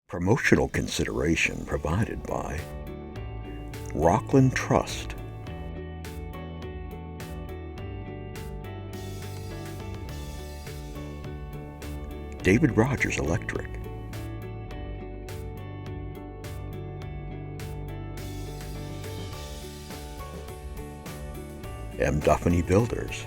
Promotional consideration provided by Rockland Trust, David Rogers Electric, M. Duffany Builders,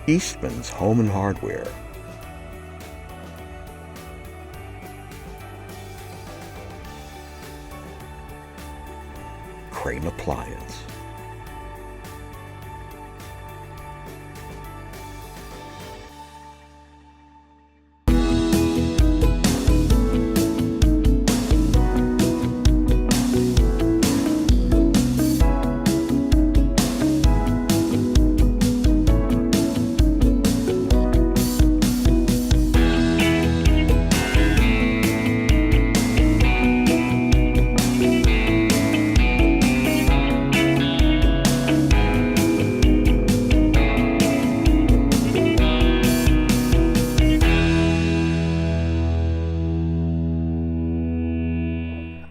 Eastman's Home and Hardware, Crane Appliance.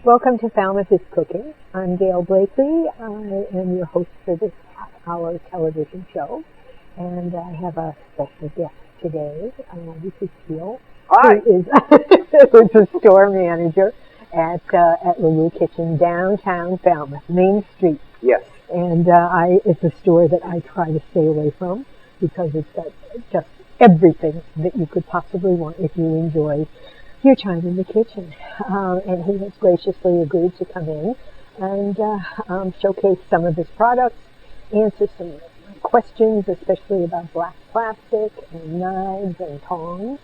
Welcome to Falmouth is Cooking. I'm Gail Blakely. I am your host for this half-hour television show, and I have a special guest today, Richard Peal, Hi. who is who's a store manager at Leroux Kitchen, downtown Falmouth, Main Street. Yes. And it's a store that I try to stay away from because it's got just everything that you could possibly want if you enjoy your time in the kitchen. And he has graciously agreed to come in and showcase some of his products, answer some questions, especially about black plastic and knives and tongs.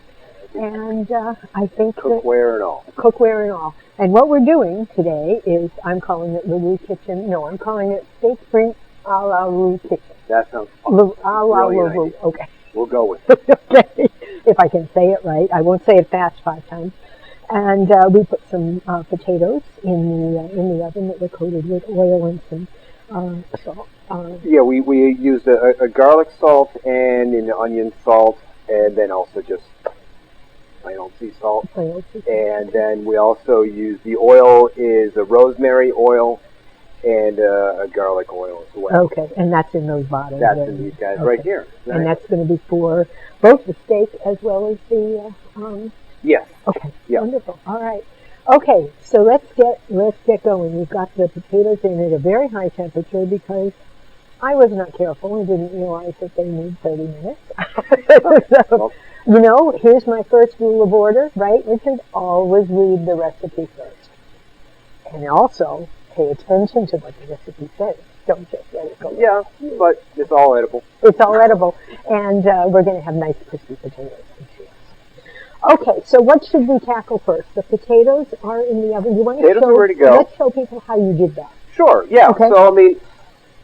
And I think Cookware and all. Cookware and all. And what we're doing today is, I'm calling it Leroux Kitchen. No, I'm calling it Steak Free a la Leroux Kitchen. That sounds fun. A la Brilliant Leroux. idea. Okay. We'll go with it. Okay, if I can say it right. I won't say it fast 5 times. And we put some potatoes in the oven that were coated with oil and some salt. Yeah, we used a garlic salt and an onion salt, and then also just plain old sea salt. And then we also use the oil is a rosemary oil and a garlic oil as well. Okay, and that's in those bottles. That's in these guys right here. Nice. And that's going to be for both the steak as well as the. Yes. Okay. Yeah. Wonderful. All right. Okay, so let's get going. We've got the potatoes in at a very high temperature because I was not careful and didn't realize that they need 30 minutes. So, you know, here's my first rule of order, right, Richard? Always read the recipe first. And also, pay attention to what the recipe says. Don't just let it go. Yeah, but it's all edible. It's all edible. And we're going to have nice crispy potatoes. Okay, so what should we tackle first? The potatoes are in the oven. You want to Potatoes are ready to go. Let's show people how you did that. Sure, yeah. Okay. So, I mean,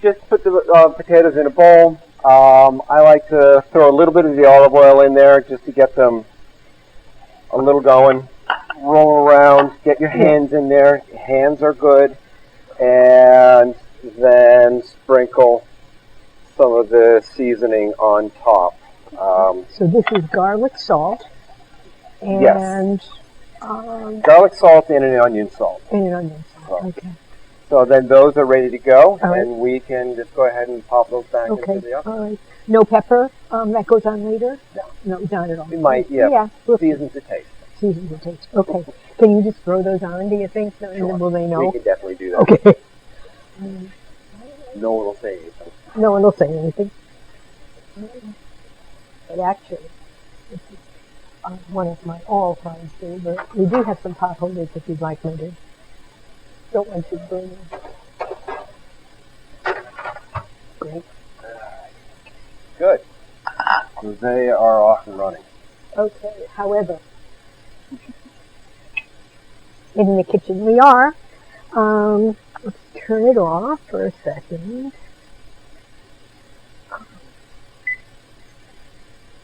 just put the potatoes in a bowl. I like to throw a little bit of the olive oil in there just to get them a little going. Roll around, get your hands in there. Your hands are good. And then sprinkle some of the seasoning on top. So this is garlic salt. And garlic salt and an onion salt. And an onion salt, okay. So then those are ready to go, right. And we can just go ahead and pop those back into the oven. All right. No pepper that goes on later? No, not at all. We might, yeah. Season to taste. Season to taste, okay. Can you just throw those on, do you think? Sure. And then will they know? We can definitely do that. Okay. No one will say anything. No one will say anything. But actually, this is one of my all-time favorites. We do have some pot holders if you'd like me to. Don't want to burn them. Great. Good. So they are off and running. Okay, however, in the kitchen we are. Let's turn it off for a second.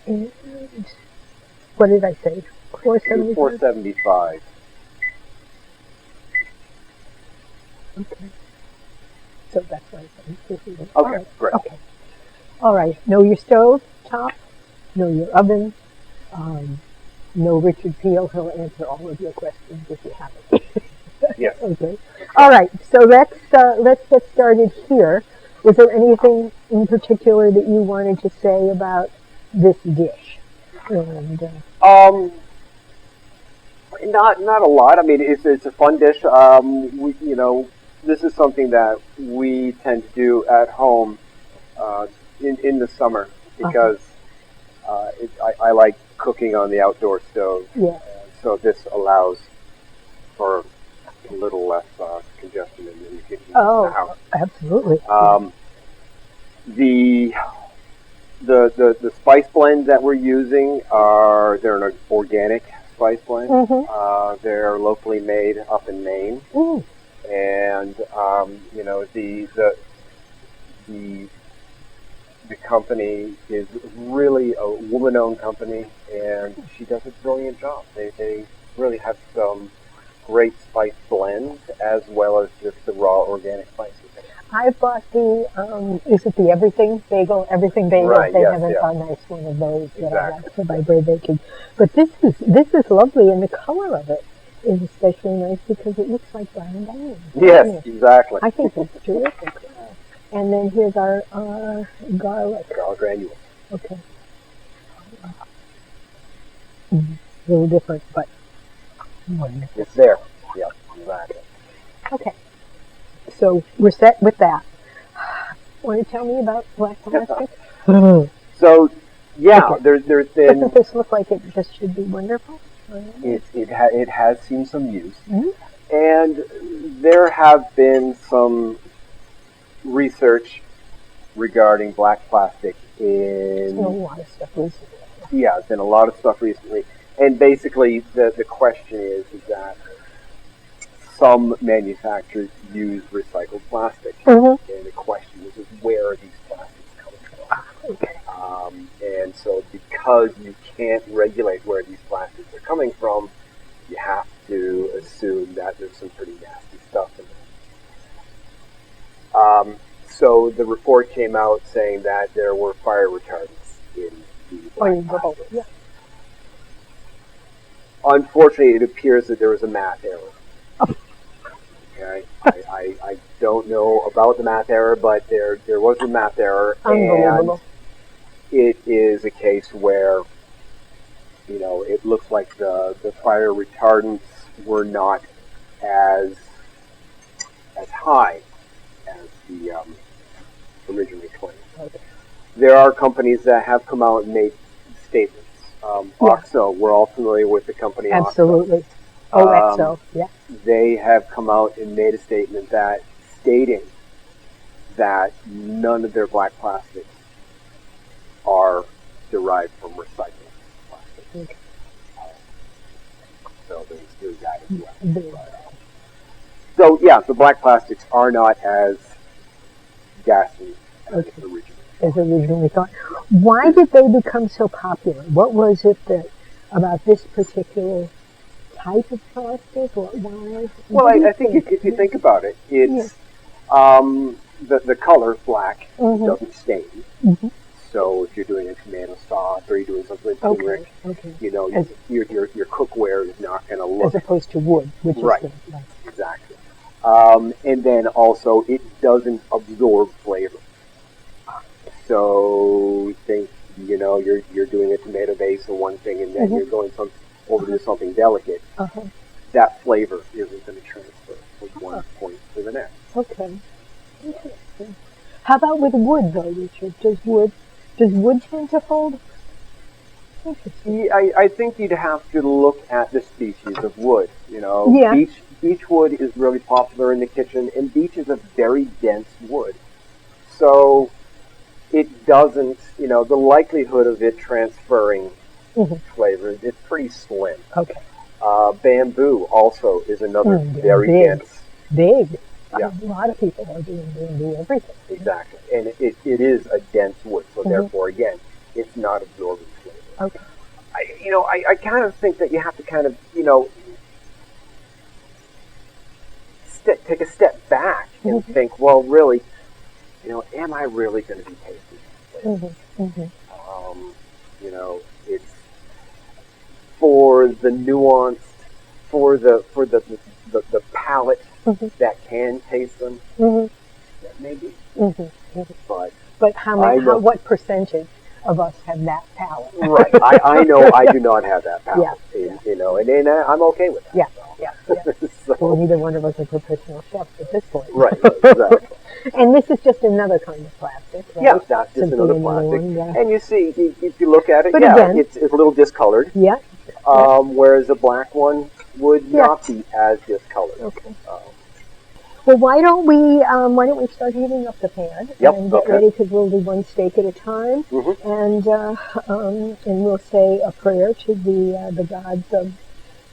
And what did I say? 475? 475. Okay. So that's what I said. Okay, great. Okay. All right. Know your stove top. Know your oven. Um, know Richard Peal. He'll answer all of your questions if you have it. Yes. Okay. All right. So let's get started here. Was there anything in particular that you wanted to say about this dish? And Not a lot. I mean, it's a fun dish. This is something that we tend to do at home in the summer because I like cooking on the outdoor stove. yeah. So this allows for a little less congestion in the kitchen in the house. Absolutely. The the spice blends that we're using they're an organic spice blend. They're locally made up in Maine, and the company is really a woman-owned company, and she does a brilliant job. They really have some great spice blends as well as just the raw organic spices. I bought is it the Everything Bagel? Everything Bagel. Right, They yes, have yeah. a nice one of those that I Exactly. like for my bread baking. But this is lovely, and the color of it is especially nice because it looks like brown onion. Yes, exactly. I think that's terrific. And then here's our garlic. Garlic granules. Okay. A little different, but wonderful. It's there. Yep, exactly. Okay. So we're set with that. Want to tell me about black plastic? So, yeah, Okay. there's been Doesn't this look like it just should be wonderful? it has seen some use, Mhm. and there have been some research regarding black plastic There's been a in lot of stuff recently. yeah, there's been a lot of stuff recently, and basically the question is that some manufacturers use recycled plastic, and the question is where are these plastics coming from? Okay. And so because you can't regulate where these plastics are coming from, you have to assume that there's some pretty nasty stuff in there. So the report came out saying that there were fire retardants in the black plastics. Yeah. Unfortunately, it appears that there was a math error. Okay, I don't know about the math error, but there was a math error, and Unbelievable. it is a case where it looks like the fire retardants were not as high as the originally claimed. Okay. There are companies that have come out and made statements. OXO, we're all familiar with the company OXO. Absolutely. OXO. Yeah. They have come out and made a statement stating that none of their black plastics are derived from recycled plastic. Okay. So there's that as well. Very So yeah, the black plastics are not as gassy as originally thought. Why did they become so popular? What was it about this particular type of plastic? Or why? Well, I think if you think about it, it's the color black doesn't stain. So if you're doing a tomato sauce or you're doing something with turmeric, your cookware is not going to look as opposed to wood, which right. is right. Exactly. And then also it doesn't absorb flavor. So think you're doing a tomato base or one thing, and then you're going over to something delicate. That flavor isn't going to transfer from one point to the next. Okay. Interesting. How about with wood, though, Richard? Does wood tend to hold? Interesting. I think you'd have to look at the species of wood. Yeah. Beech wood is really popular in the kitchen, and beech is a very dense wood. So it doesn't, the likelihood of it transferring flavor is pretty slim. Okay. Bamboo also is another very dense. Big. Yeah. A lot of people are doing bamboo everything. Exactly. And it is a dense wood, so therefore, again, it's not absorbing flavor. Okay. I kind of think that you have to kind of, take a step back and think, well, really, am I really going to be tasting You know, it's for the nuanced, for the palate that can taste them. That may be. But what percentage of us have that palate? Right. I know I do not have that palate. You know, and I'm okay with that. Yeah. So, Well, neither one of us are professional chefs at this point. right. Exactly. And this is just another kind of plastic, right? Yeah, that's just Simply another plastic. yeah. And you see, if you look at it, But again, it's a little discolored. Yeah. Whereas the black one would not be as discolored. Okay. Well, why don't we start heating up the pan and get ready, because we'll do one steak at a time, and we'll say a prayer to the gods of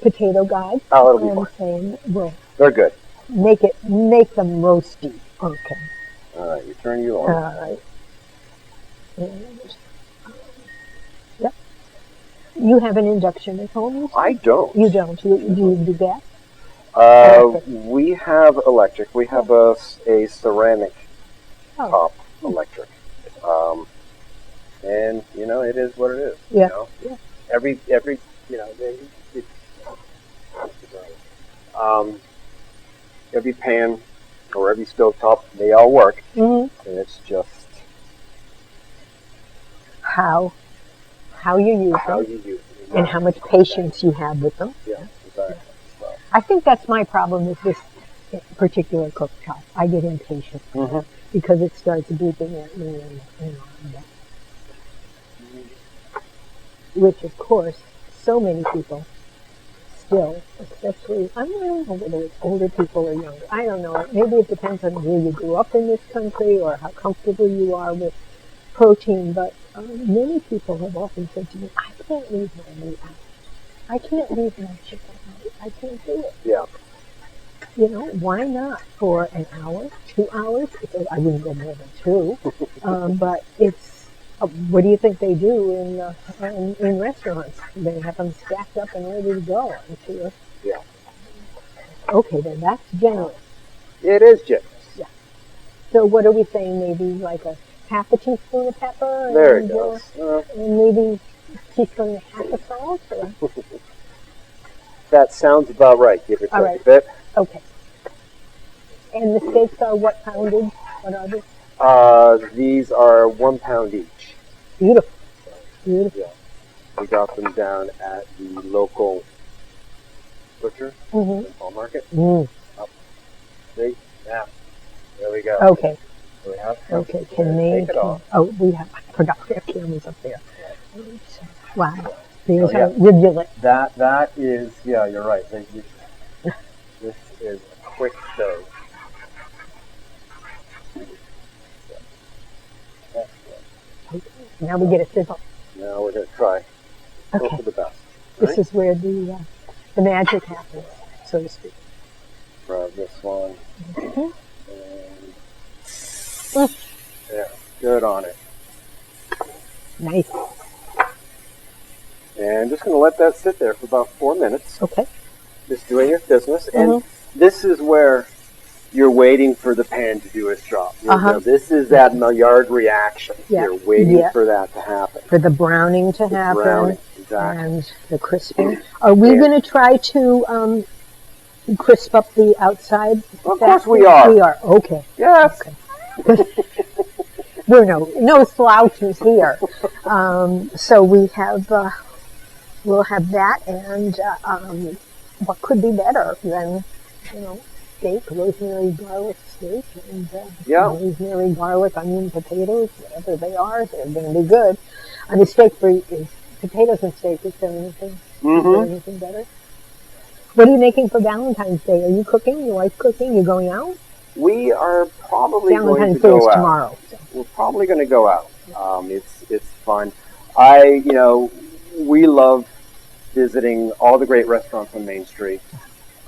potato gods. Oh, it'll be fine. Saying, they're good. Make them roasty. Okay. All right, you turn you on. All right. And, yep. You have an induction at home? I don't. You don't. Do you do gas? We have electric. We have a ceramic top electric. And, you know, it is what it is. Yeah. You know? Yeah. Every you know, every pan or every stovetop, they all work. And it's just how you use them and how much patience you have with them. Yeah, exactly. So. I think that's my problem with this particular cooktop. I get impatient because it starts beeping at me and which, of course, so many people still, especially, I don't know whether it's older people or younger. I don't know. Maybe it depends on where you grew up in this country or how comfortable you are with protein, but many people have often said to me, I can't leave my meat out. I can't leave my chicken out. I can't do it. Yeah. You know, why not for an hour, 2 hours? I wouldn't go more than 2, but it's, what do you think they do in restaurants? They have them stacked up and ready to go. Yeah. Okay, then that's generous. It is generous. Yeah. So what are we saying? Maybe like a half a teaspoon of pepper? There it goes. And maybe a teaspoon and a half of salt? Or? That sounds about right. Give or take a bit. Okay. And the steaks are what poundage? What are they? These are 1 pound each. Beautiful. Beautiful. Yeah. We got them down at the local butcher in Fall Market. See? Yeah. There we go. Okay. Do we have some? Okay. We have. I forgot we have cameras up there. Wow. These are rivulet. That is, yeah, you're right. This is a quick stove. Now we get a sizzle. Now we're going to try. Okay. Go for the best. This is where the magic happens, so to speak. Grab this one. And yeah, good on it. Nice. And I'm just going to let that sit there for about 4 minutes. Okay. Just doing your business. And this is where you're waiting for the pan to do its job. You know, this is that Maillard reaction. Yeah. You're waiting for that to happen. For the browning to happen. Browning, exactly. And the crisping. Are we going to try to crisp up the outside? Of course we are. We are. Okay. Yes. Okay. We're no slouches here. So we have, we'll have that, and what could be better than, steak, rosemary garlic steak, and rosemary garlic onion potatoes, whatever they are, they're going to be good. A mistake is potatoes and steak. Is there anything? Is there anything better? What are you making for Valentine's Day? Are you cooking? Your wife cooking? You going out? We are probably going to Day go is out. Tomorrow. So. We're probably going to go out. It's fun. We love visiting all the great restaurants on Main Street.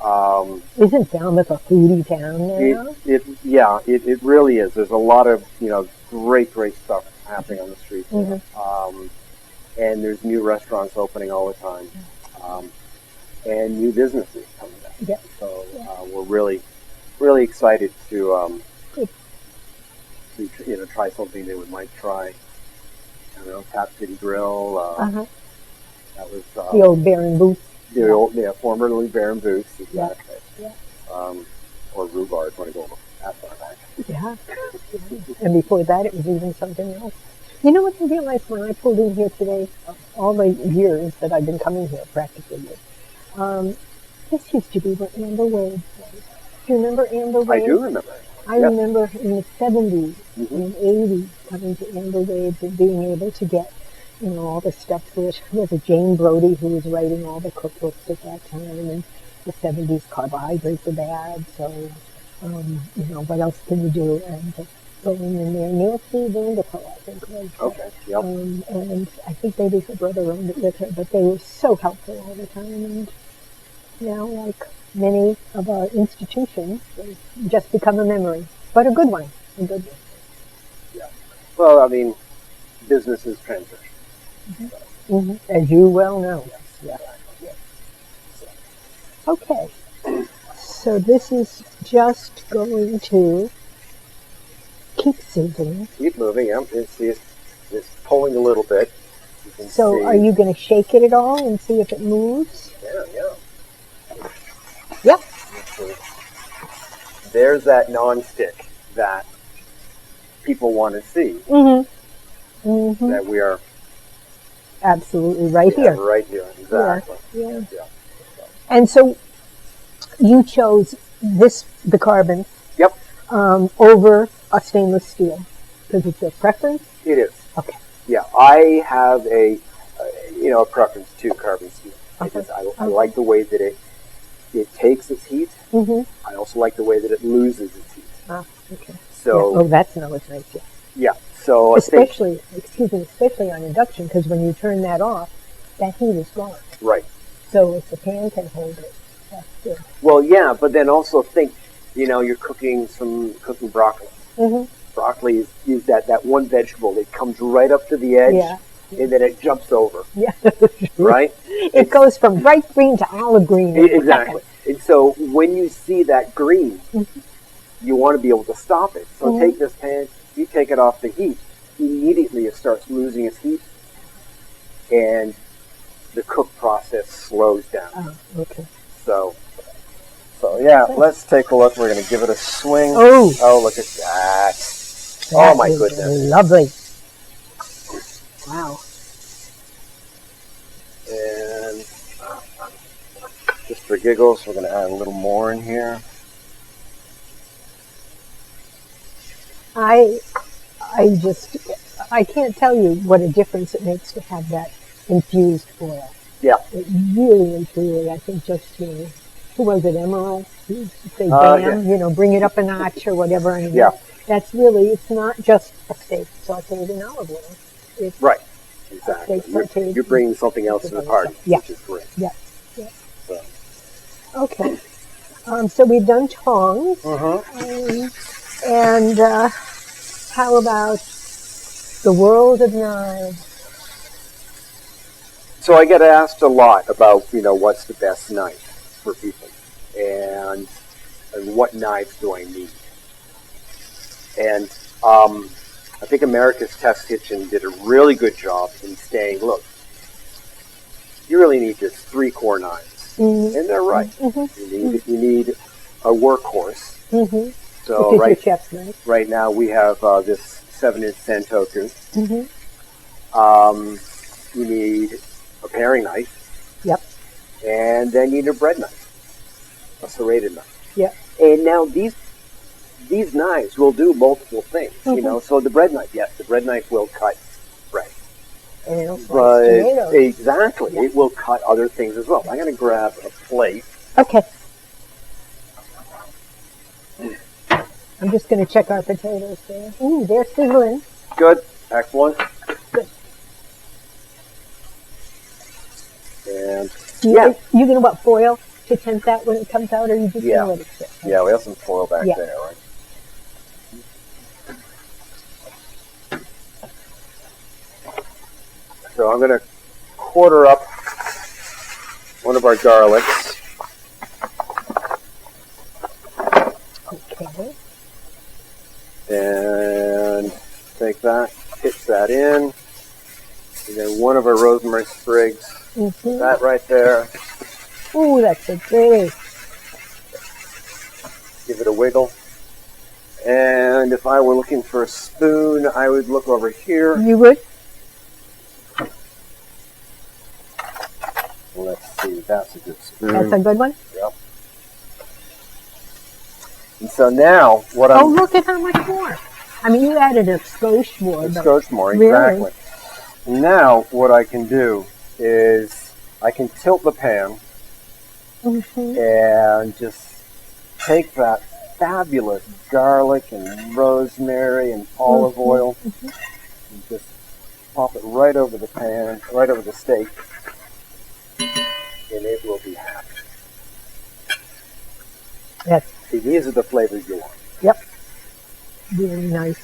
Isn't Falmouth a foodie town now? It really is. There's a lot of great stuff happening on the street there. And there's new restaurants opening all the time, and new businesses coming up. Yep. So we're really excited to try something they might try Tap City Grill. Uh-huh. That was The old Baron Booth. the old, formerly Baron Booths, exactly. Yeah. Or Rhubarb, want to go that far back. Yeah. And before that, it was even something else. You know what I realized when I pulled in here today, all the years that I've been coming here, practically, this used to be where Amber Wade was. Do you remember Amber Wade? I do remember. I remember in the 70s Mm-hmm. and 80s coming to Amber Wade's and being able to get, all the stuff for it. There was a Jane Brody who was writing all the cookbooks at that time. And the 70s, carbohydrates are bad, so, what else can you do? And just going in there. Nancy Vanderpool, I think, was. Okay, yep. And I think maybe her brother owned it with her, but they were so helpful all the time. And now, like many of our institutions, they've just become a memory, but a good one. A good one. Yeah. Well, I mean, businesses transition. Mm-hmm. Mm-hmm. As you well know. Yes. Yeah. Okay. So this is just going to keep sizzling. Keep moving, yeah. It's pulling a little bit. You can So see. are you going to shake it at all and see if it moves? Yeah. Yep. There's that non-stick that people want to see. Mm-hmm. Mm-hmm. That we are Absolutely right here. Right here, exactly. Yeah. And so you chose the carbon. Yep. Over a stainless steel because it's your preference. It is. Okay. Yeah, I have a preference to carbon steel. Okay. I like the way that it takes its heat. Mm-hmm. I also like the way that it loses its heat. Ah, okay. So that's always nice. Yeah. Yeah. So especially on induction, because when you turn that off, that heat is gone. Right. So if the pan can hold it, that's good. Well, yeah, but then also think, you're cooking broccoli. Mm-hmm. Broccoli is that one vegetable that comes right up to the edge, and then it jumps over. Yeah. Right? It goes from bright green to olive green. Exactly. And so when you see that green, you want to be able to stop it. So take this pan, you take it off the heat, immediately it starts losing its heat, and the cook process slows down. Oh, okay. So yeah, let's take a look. We're going to give it a swing. Oh, look at that. Oh my goodness. Lovely. Wow. And just for giggles, we're going to add a little more in here. I can't tell you what a difference it makes to have that infused oil. Yeah. It really and truly, I think just, who was it, Emerald? Who say, bam, bring it up a notch or whatever. And that's really, it's not just a steak sauteed in olive oil. It's right. Exactly. You're bringing something else to the party, which is great. Yeah. So. Okay. So we've done tongs. And how about the world of knives? So I get asked a lot about, what's the best knife for people, and what knives do I need? And I think America's Test Kitchen did a really good job in saying, look, you really need just 3 core knives, and they're right. You need a workhorse. So right now we have this 7-inch Santoku. You need a paring knife. Yep. And then you need a bread knife, a serrated knife. Yep. And now these knives will do multiple things, So the bread knife, yes, the bread knife will cut bread. And it'll slice tomatoes. Exactly. Yeah. It will cut other things as well. I'm going to grab a plate. Okay. I'm just going to check our potatoes there. They're sizzling. Good. Excellent. Good. And you going to foil to tempt that when it comes out, or you just going to let it sit? Yeah, we have some foil back there, right? So I'm going to quarter up one of our garlics. Okay. And take that, pitch that in. then one of our rosemary sprigs. Mm-hmm. That right there. Oh, that's so pretty. Give it a wiggle. And if I were looking for a spoon, I would look over here. You would? Let's see, that's a good spoon. That's a good one? Yep. And so now, what Oh, look at how much more. I mean, you added a skosh more. It goes more, exactly. Really? Now, what I can do is I can tilt the pan and just take that fabulous garlic and rosemary and olive oil and just pop it right over the pan, right over the steak, and it will be happy. Yes. See, these are the flavors you want. Yep. Really nice.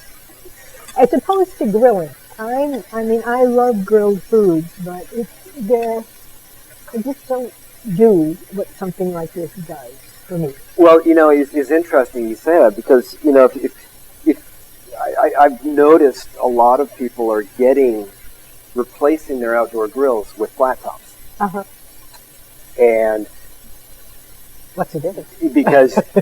As opposed to grilling. I mean, I love grilled foods, but I just don't do what something like this does for me. Well, it's interesting you say that because, I've noticed a lot of people are replacing their outdoor grills with flat tops. Uh-huh. And what's the difference?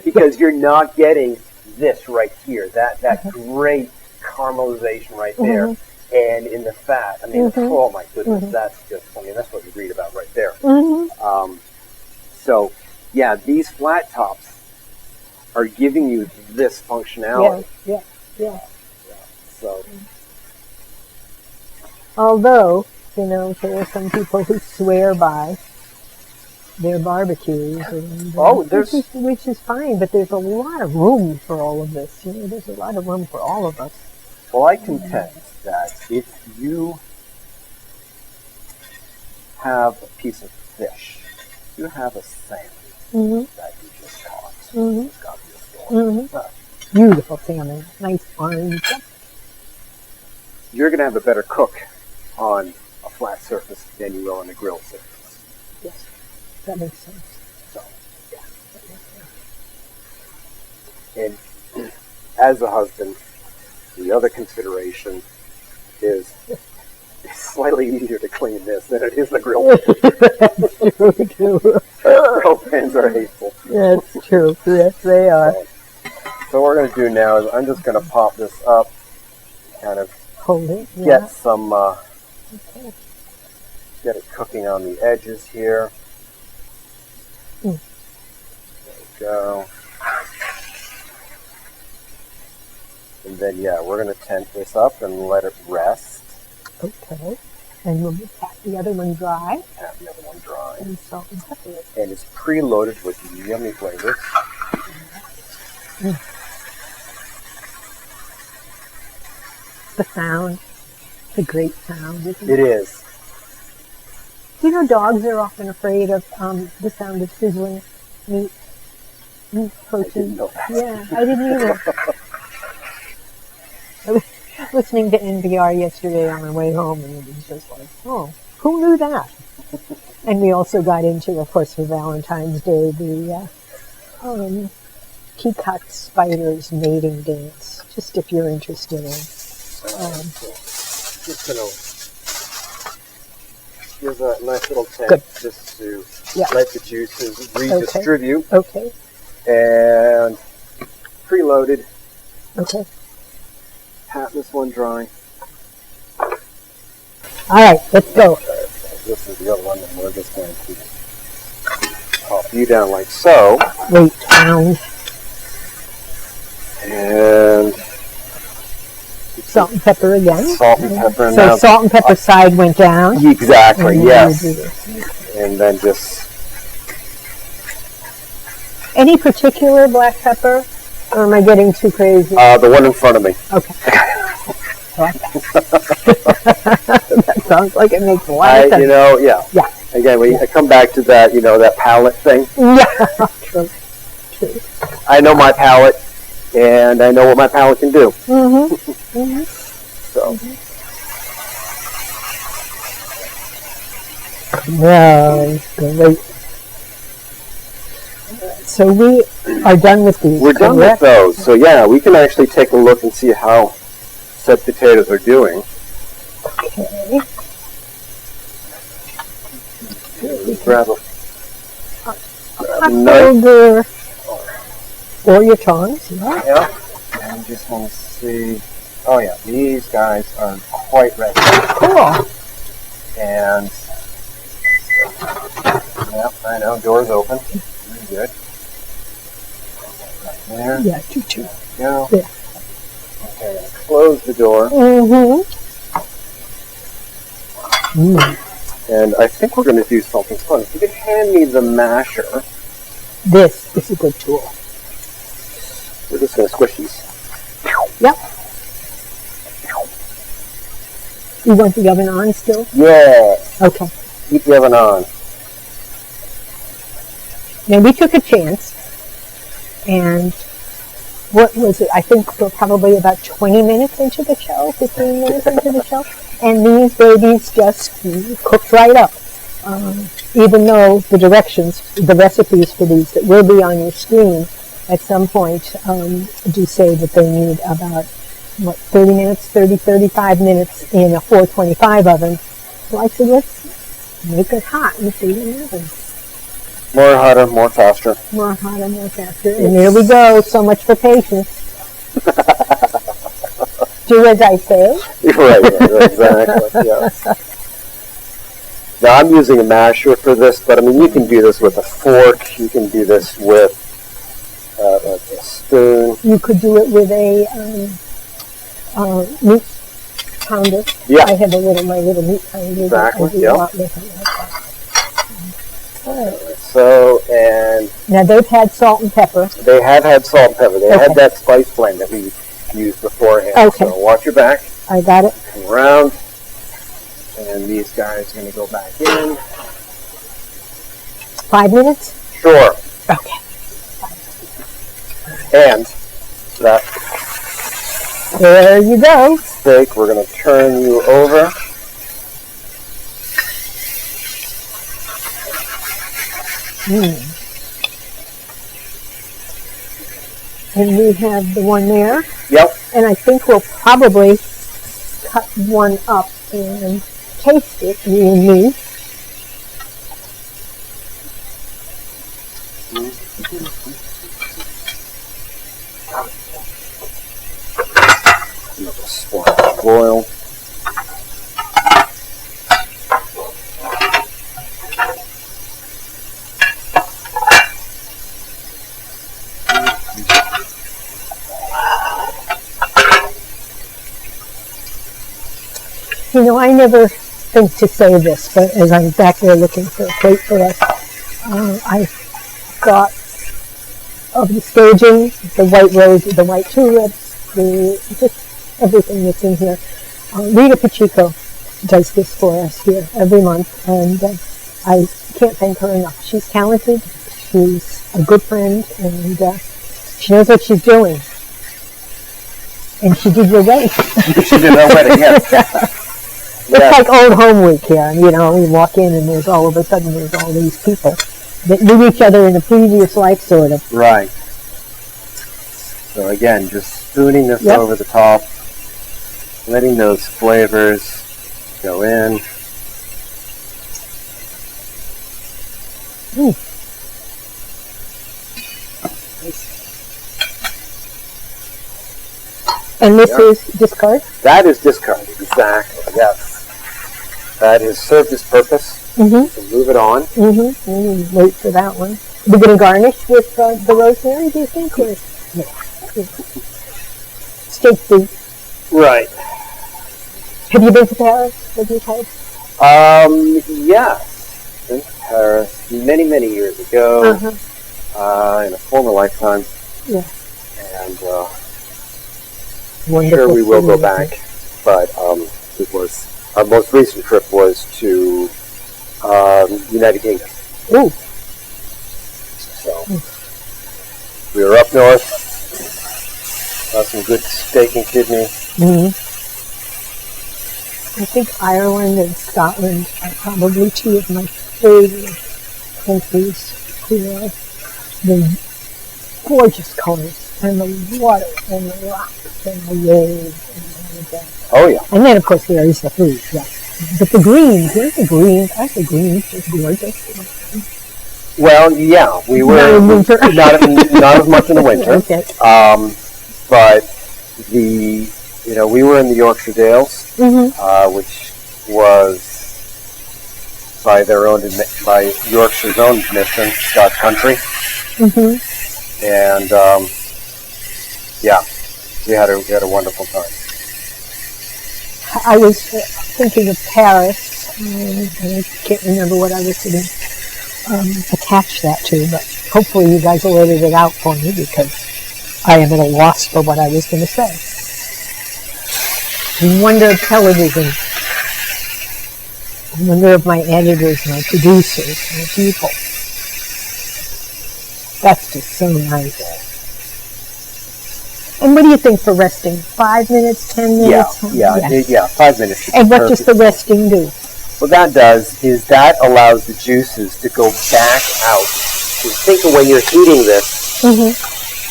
because you're not getting this right here, that great caramelization right there, and in the fat. I mean, oh my goodness, that's just, that's what you read about right there. So, yeah, these flat tops are giving you this functionality. Yeah. So, although, there are some people who swear by their barbecues, which is fine, but there's a lot of room for all of this. There's a lot of room for all of us. Well, I contend that if you have a piece of fish, you have a salmon that you just caught. It's got to be a story. Beautiful salmon, nice orange. You're going to have a better cook on a flat surface than you will on a grilled surface. Yes, that makes sense. So, yeah. And as a husband, the other consideration is it's slightly easier to clean this than it is the grill. That's true. Grill pans are hateful. That's true. Yes, they are. So what we're going to do now is I'm just going to pop this up, kind of hold it. Get some, get it cooking on the edges here. There we go. And then, we're going to tent this up and let it rest. Okay. And we'll pat the other one dry. Pat the other one dry. And salt and pepper it. And it's preloaded with yummy flavors. The sound. It's a great sound, isn't it? It is. Dogs are often afraid of the sound of sizzling meat protein. I didn't know that. Yeah, I didn't either. I was listening to NPR yesterday on my way home, and it was just like, oh, who knew that? And we also got into, of course, for Valentine's Day, the peacock spiders mating dance, just if you're interested in. Just going to give a nice little tent just to let the juices redistribute. Okay. And preloaded. Okay. Pat this one dry. All right, let's go. This is the other one, and we're just going to pop you down like so. Wait, down. And salt and pepper again. Salt and pepper. So now, salt and pepper side went down. Exactly, yes. And then just... Any particular black pepper? Or am I getting too crazy? The one in front of me. Okay. That sounds like it makes a lot of sense. Yeah. Again, I come back to that, that palate thing. Yeah, true. I know my palate, and I know what my palate can do. So. Well, great. So we are done with these. We're done with those. So we can actually take a look and see how said potatoes are doing. Okay. grab a hot knife. burger or your tongs. Yeah. Yeah. And I just want to see. Oh yeah, these guys are quite ready. Cool. And yep, I know, door's open. Very good. Right there. Yeah, two. Go. Yeah. Okay, close the door. Mm-hmm. And I think we're going to do something fun. If you could hand me the masher. This is a good tool. We're just going to squish these. Yep. You want the oven on still? Yeah. Okay. Keep the oven on. Now we took a chance, and what was it? I think we're probably about 20 minutes into the show, 15 minutes into the show, and these babies just cooked right up. Even though the directions, the recipes for these that will be on your screen at some point do say that they need about 30 minutes, 35 minutes in a 425 oven. So I said, let's make it hot and see what happens. More hotter, more faster. More hotter, more faster. And there we go. So much for patience. Do as I say. Right, exactly. Yeah. Now I'm using a masher for this, but I mean you can do this with a fork. You can do this with a spoon. You could do it with a meat pounder. Yeah. I have my little meat pounder. Exactly. I do a lot with it like that. So, and now they've had salt and pepper. They have had salt and pepper. They Okay. had that spice blend that we used beforehand. Okay. So watch your back. I got it. Come around. And these guys are going to go back in. 5 minutes? Sure. Okay. And that There you go. steak, we're going to turn you over. And we have the one there. Yep. And I think we'll probably cut one up and taste it, you and me. Another splash of oil. You know, I never think to say this, but as I'm back there looking for a plate for us, I got of the staging, the white rose, the white tulips, just everything that's in here. Rita Pacheco does this for us here every month, and I can't thank her enough. She's talented, she's a good friend, and she knows what she's doing. And she did your wedding. She did our wedding, yes. It's like old home week here. You know, we walk in and there's all of a sudden there's all these people that knew each other in a previous life, sort of. Right. So again, just spooning this over the top, letting those flavors go in. And this is discard? That is discarded, exactly, yes. That has served its purpose. Mm-hmm. So move it on. Mm-hmm. Wait for that one. We're going to garnish with the rosemary, do you think? Or no. Steak food. Right. Have you been to Paris? Have you had? Yes. In Paris many, many years ago, in a former lifetime. Yeah. And Wonderful. sure we will go back. But it was, our most recent trip was to United Kingdom. Ooh. So we were up north, got some good steak and kidney. Mm-hmm. I think Ireland and Scotland are probably two of my favorite countries to the gorgeous colors and the water and the rocks and the waves and all of that. Oh yeah. And then of course there is the food, yes. But the greens, there's the greens. I think greens is gorgeous. Well, yeah, we were Not in winter. not as much in the winter. Okay. But we were in the Yorkshire Dales, which was by Yorkshire's own admission, Scotch country, and we had a wonderful time. I was thinking of Paris, and I can't remember what I was going to attach that to, but hopefully you guys will edit it out for me because I am at a loss for what I was going to say. The wonder of television. The wonder of my editors, my producers, my people. That's just so nice. And what do you think for resting? 5 minutes, 10 minutes? Yeah, 5 minutes. And what does the resting do? What that does is that allows the juices to go back out. So think of when you're heating this,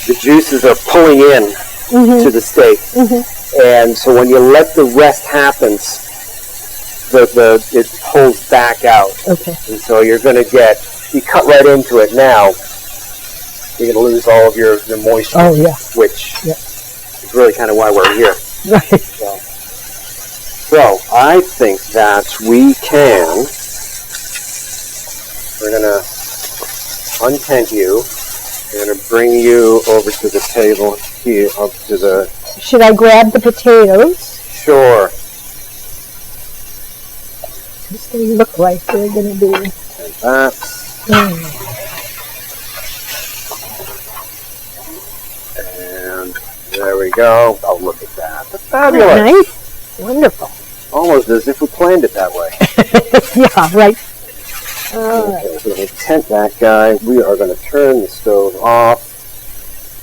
the juices are pulling in to the steak. And so when you let the rest happen, it pulls back out. Okay. And so you're going to you cut right into it now, you're going to lose all of your moisture. Oh, yeah. Which is really kind of why we're here. Right. So I think that we're going to untent you. We're going to bring you over to the table here, up to the... Should I grab the potatoes? Sure. They look like they're going to be... And that. And there we go. Oh, look at that. That's fabulous. Nice. Wonderful. Almost as if we planned it that way. Yeah, right. Okay, so we'll tent that guy. We are going to turn the stove off,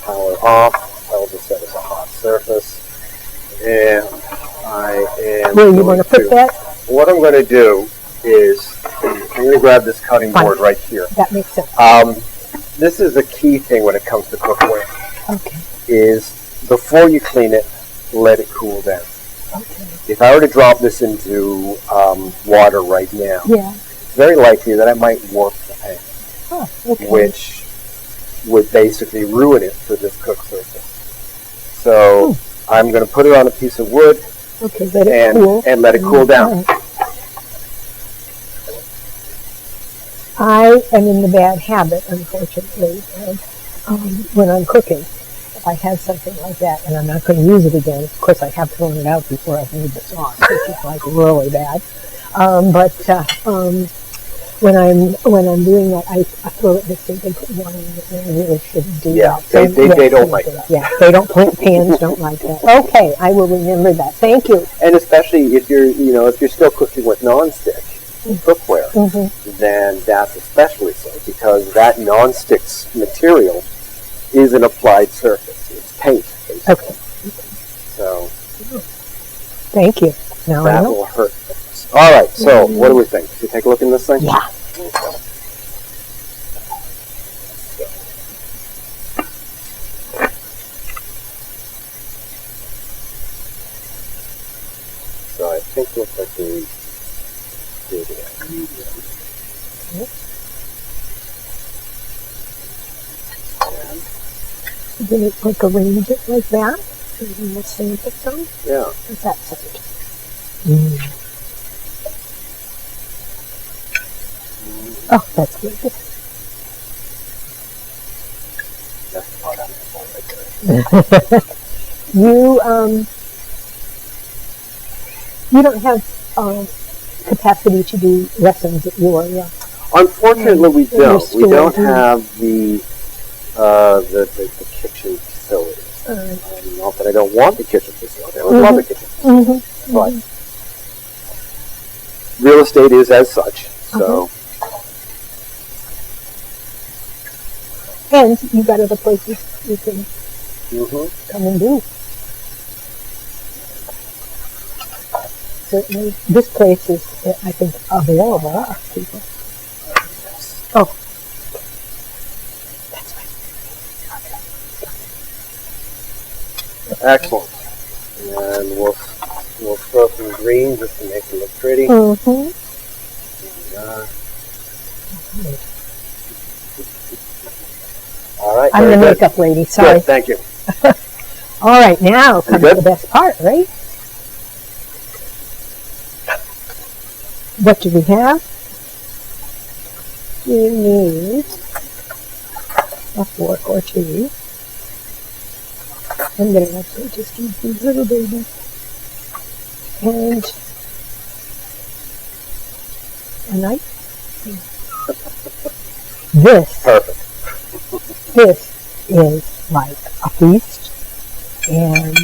power off. I'll just set as a hot surface. And I am Where you want to put that? What I'm going to do is, I'm going to grab this cutting board right here. That makes sense. This is a key thing when it comes to cookware. Okay. Is before you clean it, let it cool down. Okay. If I were to drop this into water right now, it's very likely that I might warp the pan, which would basically ruin it for this cook surface. So I'm going to put it on a piece of wood and let it cool down. I am in the bad habit, unfortunately, of when I'm cooking. If I have something like that and I'm not going to use it again, of course I have thrown it out before I've made the sauce, which is like really bad. When I'm doing that, I throw it in the sink and put water in it, and I really shouldn't do that. So, they don't like that. Yeah, they don't. Pans don't like that. Okay, I will remember that. Thank you. And especially if you're still cooking with nonstick cookware, then that's especially so because that nonstick material is an applied surface. It's paint, basically. Okay. So. Thank you. Now that will hurt things. All right. So, what do we think? Should we take a look in this thing? Yeah. So I think it looks like we did it. Then it like arrange it like that, and then we'll stamp it some. Yeah. What's that sound? Oh, that's good. That's the part I'm right there. You don't have capacity to do lessons at your Unfortunately, we don't. store. We don't have the kitchen facility. Not that I don't want the kitchen facility. I would love the kitchen facility. But real estate is as such. So. And you've got other places you can come and do. Certainly, this place is, I think, available to people. Oh. That's fine. Excellent. And we'll We'll throw some green just to make it look pretty. Mm-hmm. All right. I'm the very good. makeup lady, sorry. Good, thank you. All right, now comes good? the best part, right? What do we have? You need a fork or two. I'm going to actually just use these little babies. And a knife. This is like a feast. And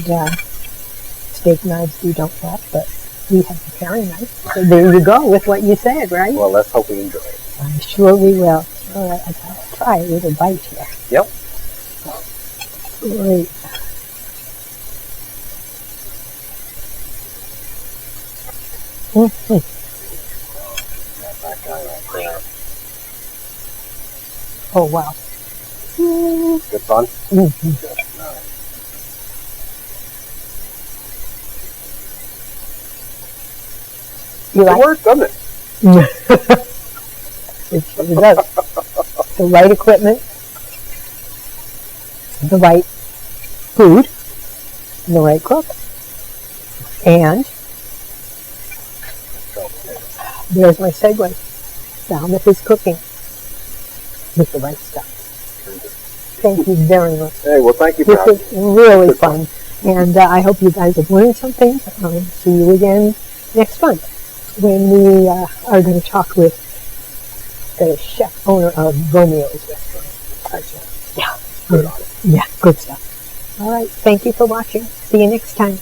steak knives we don't have, but we have a paring knife. So there you go with what you said, right? Well, let's hope we enjoy it. I'm sure we will. All right, I'll try a little bite here. Yep. Great. Mm-hmm. That guy right there. Oh, wow. Good fun? Mm-hmm. Good. All right. You like It works, doesn't it? It really does. The right equipment, the right food, and the right cook. And there's my segue. Falmouth is cooking with the right stuff. Thank you very much. Hey, well, thank you for having me. This is really fun. And I hope you guys have learned something. See you again next month when we are going to talk with the chef owner of Romeo's restaurant. Yeah. Good on it. Yeah, good stuff. All right. Thank you for watching. See you next time.